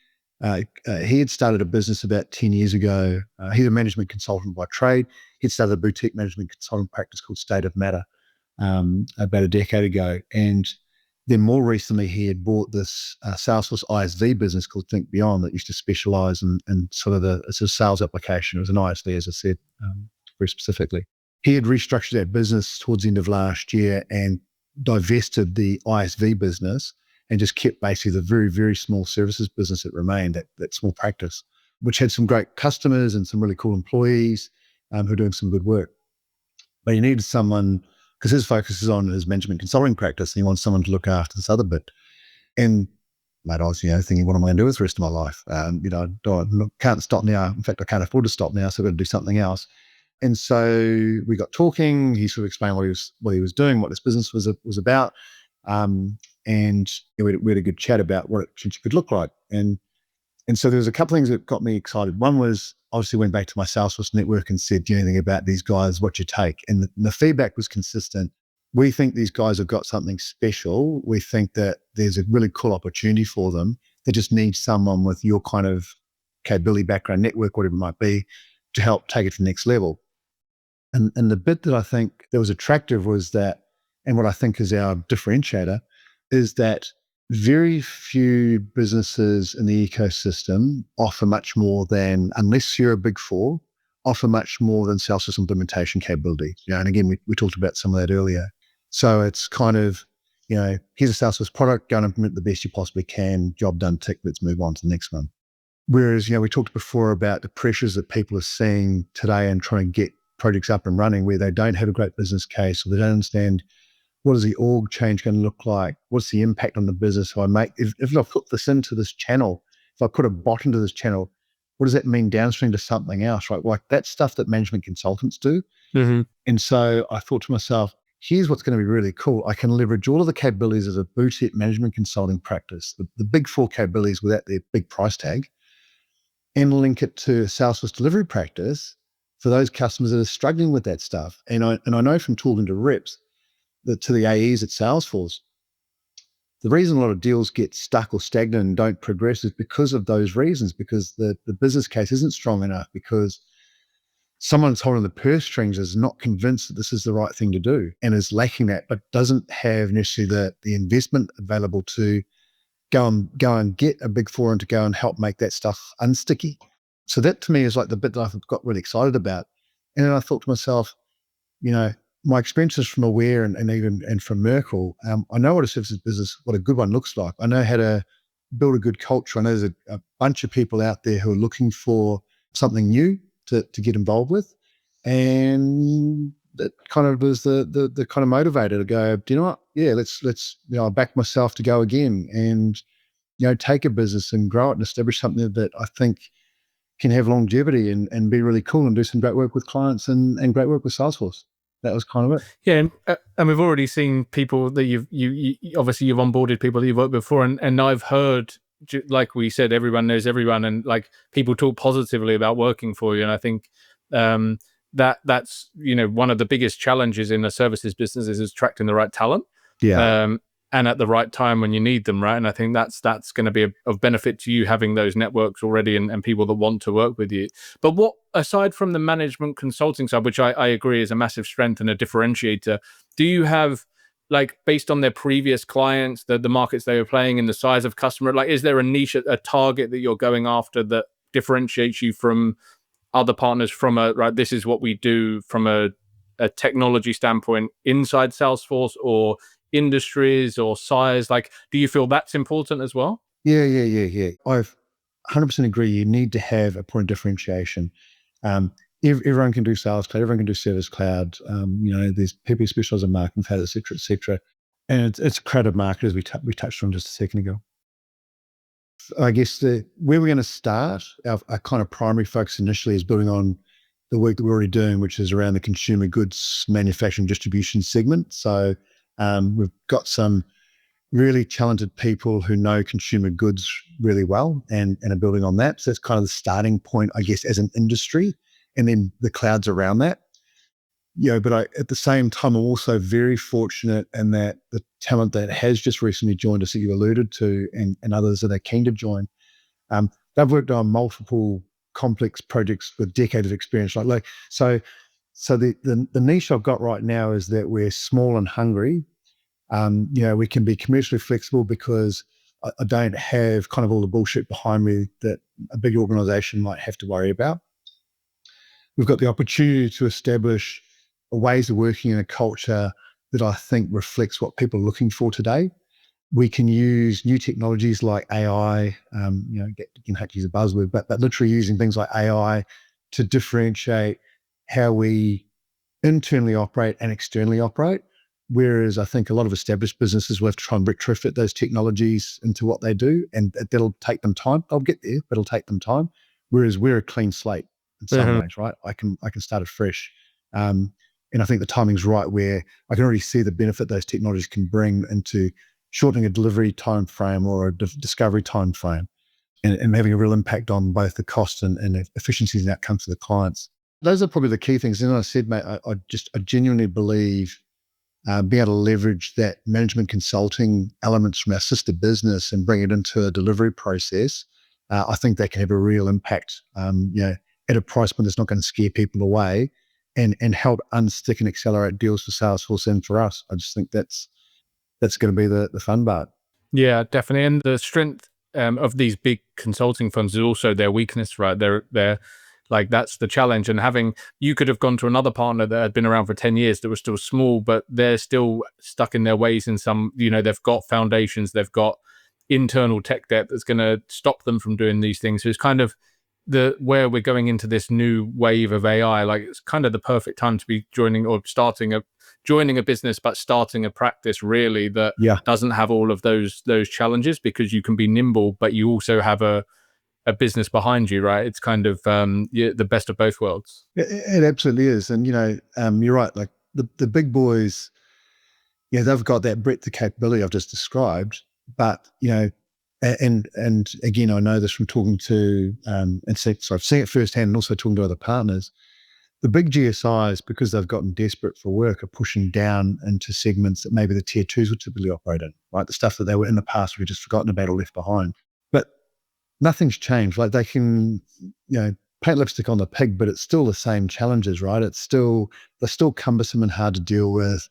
had started a business about 10 years ago. He's a management consultant by trade. He'd started a boutique management consulting practice called State of Matter about a decade ago. And then more recently, he had bought this Salesforce ISV business called Think Beyond that used to specialize in sort of a sales application. It was an ISV, as I said, very specifically. He had restructured that business towards the end of last year and divested the ISV business and just kept basically the very, very small services business that remained, that small practice, which had some great customers and some really cool employees who are doing some good work. But he needed someone, because his focus is on his management consulting practice, and he wants someone to look after this other bit. And mate, I was thinking, what am I going to do with the rest of my life? Can't stop now. In fact, I can't afford to stop now, so I've got to do something else. And so we got talking. He sort of explained what he was doing, what this business was about, and we had a good chat about what it could look like. And so there was a couple of things that got me excited. One was, obviously went back to my Salesforce network and said, do you know anything about these guys? What's your take? And the feedback was consistent. We think these guys have got something special. We think that there's a really cool opportunity for them. They just need someone with your kind of capability, background, network, whatever it might be, to help take it to the next level. And the bit that I think that was attractive was that, and what I think is our differentiator, is that very few businesses in the ecosystem offer much more than, unless you're a big four, offer much more than Salesforce implementation capability. And again, we talked about some of that earlier. So it's kind of, here's a Salesforce product, go and implement the best you possibly can, job done, tick, let's move on to the next one. Whereas, we talked before about the pressures that people are seeing today and trying to get projects up and running where they don't have a great business case, or they don't understand what is the org change going to look like? What's the impact on the business? So if I put this into this channel, if I put a bot into this channel, what does that mean downstream to something else, right? Like that's stuff that management consultants do. Mm-hmm. And so I thought to myself, here's what's going to be really cool. I can leverage all of the capabilities of a boutique management consulting practice, the big four capabilities without their big price tag, and link it to a Salesforce delivery practice for those customers that are struggling with that stuff. And I know from talking to reps, to the AEs at Salesforce, the reason a lot of deals get stuck or stagnant and don't progress is because of those reasons, because the business case isn't strong enough, because someone's holding the purse strings is not convinced that this is the right thing to do and is lacking that, but doesn't have necessarily the investment available to go and get a big four and to go and help make that stuff unsticky. So that to me is like the bit that I've got really excited about. And then I thought to myself, my experiences from Aware and from Merkle, I know what a services business, what a good one looks like. I know how to build a good culture. I know there's a bunch of people out there who are looking for something new to get involved with. And that kind of was the kind of motivator to go, do you know what? Yeah, let's I back myself to go again and, take a business and grow it and establish something that I think can have longevity and be really cool and do some great work with clients and great work with Salesforce. That was kind of it. Yeah, and we've already seen people that you obviously you've onboarded people that you've worked with before, and I've heard, like we said, everyone knows everyone, and like people talk positively about working for you, and I think that's one of the biggest challenges in a services business is attracting the right talent. Yeah. And at the right time when you need them, right? And I think that's going to be of benefit to you having those networks already and people that want to work with you. But what, aside from the management consulting side, which I agree is a massive strength and a differentiator, do you have, like, based on their previous clients, the markets they were playing and the size of customer, like, is there a niche, a target that you're going after that differentiates you from other partners from right, this is what we do from a technology standpoint inside Salesforce, or industries or size? Like, do you feel that's important as well? Yeah. I 100% agree. You need to have a point of differentiation. Um, everyone can do Sales Cloud, everyone can do Service Cloud. There's people who specialize in Marketing Cloud, et cetera, et cetera. And it's a crowded market, as we touched on just a second ago. I guess where we're going to start, our kind of primary focus initially is building on the work that we're already doing, which is around the consumer goods manufacturing distribution segment. So we've got some really talented people who know consumer goods really well and are building on that. So that's kind of the starting point, I guess, as an industry, and then the clouds around that. But at the same time, I'm also very fortunate in that the talent that has just recently joined us that you alluded to, and others that are keen to join, they've worked on multiple complex projects with decades of experience. So the niche I've got right now is that we're small and hungry. We can be commercially flexible because I don't have kind of all the bullshit behind me that a big organization might have to worry about. We've got the opportunity to establish ways of working in a culture that I think reflects what people are looking for today. We can use new technologies you can have to use a buzzword, but literally using things like AI to differentiate how we internally operate and externally operate. Whereas I think a lot of established businesses will have to try and retrofit those technologies into what they do, and that'll take them time. They'll get there, but it'll take them time. Whereas we're a clean slate in some ways, right? I can start afresh. And I think the timing's right, where I can already see the benefit those technologies can bring into shortening a delivery time frame or a discovery time frame, and having a real impact on both the cost and efficiencies and outcomes for the clients. Those are probably the key things. And as I said, mate, I genuinely believe being able to leverage that management consulting elements from our sister business and bring it into a delivery process, I think that can have a real impact, at a price point that's not going to scare people away, and help unstick and accelerate deals for Salesforce and for us. I just think that's going to be the fun part. Yeah, definitely. And the strength of these big consulting firms is also their weakness, right? They're like, that's the challenge. And you could have gone to another partner that had been around for 10 years that was still small, but they're still stuck in their ways in some, they've got foundations, they've got internal tech debt that's going to stop them from doing these things. So it's kind of where we're going into this new wave of AI. Like, it's kind of the perfect time to be joining a business, but starting a practice really that doesn't have all of those challenges, because you can be nimble, but you also have a business behind you, right? It's kind of the best of both worlds. It absolutely is. And, you're right. Like the big boys, they've got that breadth of capability I've just described. But, and again, I know this from talking to, I've seen it firsthand and also talking to other partners. The big GSIs, because they've gotten desperate for work, are pushing down into segments that maybe the tier twos would typically operate in, right? The stuff that they were in the past, we've just forgotten about or left behind. But nothing's changed. Like, they can, paint lipstick on the pig, but it's still the same challenges, right? They're still cumbersome and hard to deal with.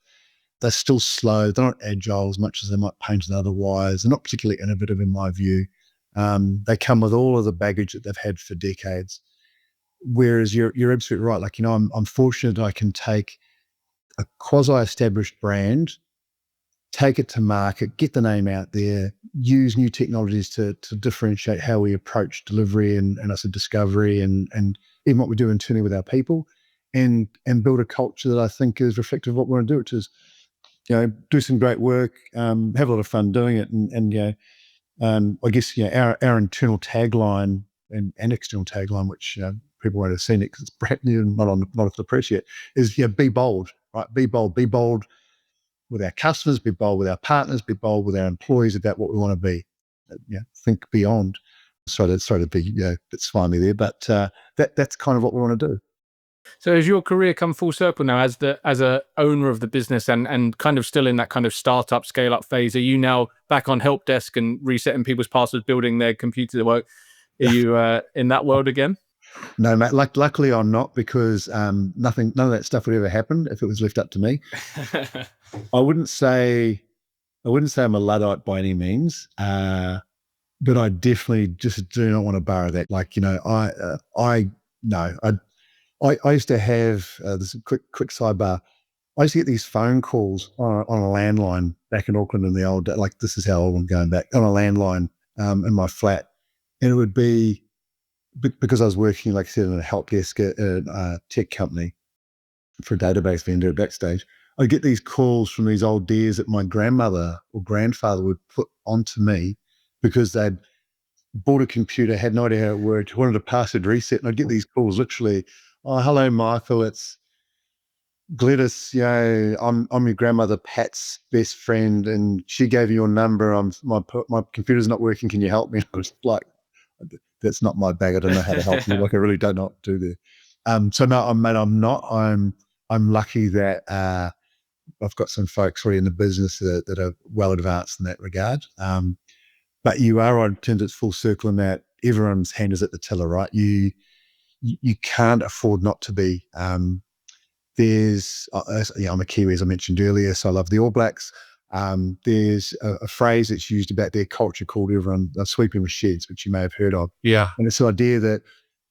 They're still slow. They're not agile as much as they might paint it otherwise. They're not particularly innovative in my view. They come with all of the baggage that they've had for decades. Whereas you're absolutely right. Like, I'm fortunate I can take a quasi-established brand, take it to market, get the name out there, use new technologies to differentiate how we approach delivery and I said discovery and even what we do internally with our people, and build a culture that I think is reflective of what we want to do, which is, do some great work, have a lot of fun doing it, and I guess our internal tagline and external tagline, which people won't have seen it because it's brand new and not on the press yet, is be bold, right? Be bold with our customers, be bold with our partners, be bold with our employees about what we want to be. Think beyond. Sorry to be a bit slimy there, but that's kind of what we want to do. So has your career come full circle now as a owner of the business and kind of still in that kind of startup scale up phase? Are you now back on help desk and resetting people's passwords, building their computer to work? Are you in that world again? No, mate. Luckily, I'm not, because none of that stuff would ever happen if it was left up to me. I wouldn't say I'm a Luddite by any means, but I definitely just do not want to borrow that. Like, I no. I used to have this quick sidebar. I used to get these phone calls on a landline back in Auckland in the old, like this is how old I'm going back, on a landline in my flat. And it would be because I was working, like I said, in a help desk at a tech company for a database vendor at Backstage. I'd get these calls from these old dears that my grandmother or grandfather would put onto me because they'd bought a computer, had no idea how it worked, wanted a password reset. And I'd get these calls literally, oh, hello, Michael, it's Gladys, I'm your grandmother Pat's best friend, and she gave you your number. My computer's not working. Can you help me? I was like, that's not my bag. I don't know how to help you. Like, I really don't know what to do there. So no, I'm not. I'm lucky that I've got some folks already in the business that are well advanced in that regard. But you are right in terms it's full circle in that everyone's hand is at the tiller, right? You can't afford not to be. There's, I'm a Kiwi, as I mentioned earlier, so I love the All Blacks. There's a phrase that's used about their culture called everyone sweeping with sheds, which you may have heard of. Yeah. And it's the idea that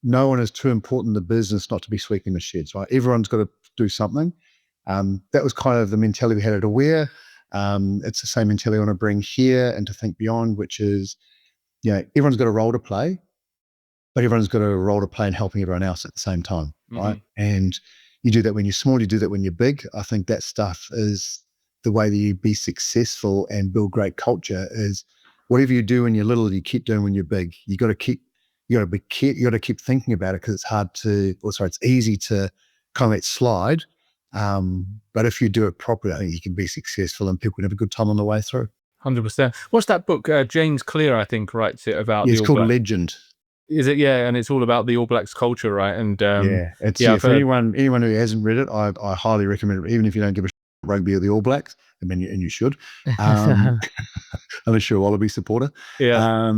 no one is too important in the business not to be sweeping the sheds, right? Everyone's got to do something. That was kind of the mentality we had at Aware. It's the same mentality I want to bring here and to think beyond, which is, everyone's got a role to play, but everyone's got a role to play in helping everyone else at the same time, right? And you do that when you're small, you do that when you're big. I think that stuff is the way that you be successful and build great culture is whatever you do when you're little, you keep doing when you're big. You got to keep thinking about it because it's easy to kind of let slide. But if you do it properly, I think you can be successful and people can have a good time on the way through. 100%. What's that book? James Clear, I think, writes it about. Yeah, the it's All called Blacks. Legend. Is it? Yeah, and it's all about the All Blacks culture, right? And For anyone who hasn't read it, I highly recommend it. Even if you don't give a shit about rugby or the All Blacks, and you should, unless you're a Wallaby supporter. Yeah.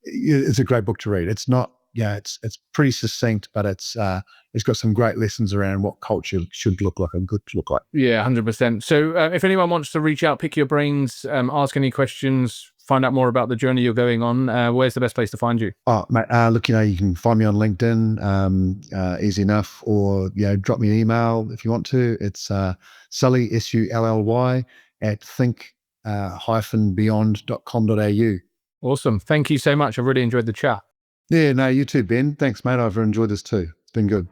It's a great book to read. It's not, it's pretty succinct, but it's got some great lessons around what culture should look like and good to look like. Yeah, 100%. So if anyone wants to reach out, pick your brains, ask any questions, find out more about the journey you're going on, where's the best place to find you? Oh, mate, look, you can find me on LinkedIn, easy enough, or, drop me an email if you want to. It's Sully, Sully, at think-beyond.com.au. Awesome. Thank you so much. I really enjoyed the chat. Yeah, no, you too, Ben. Thanks, mate. I've enjoyed this too. It's been good.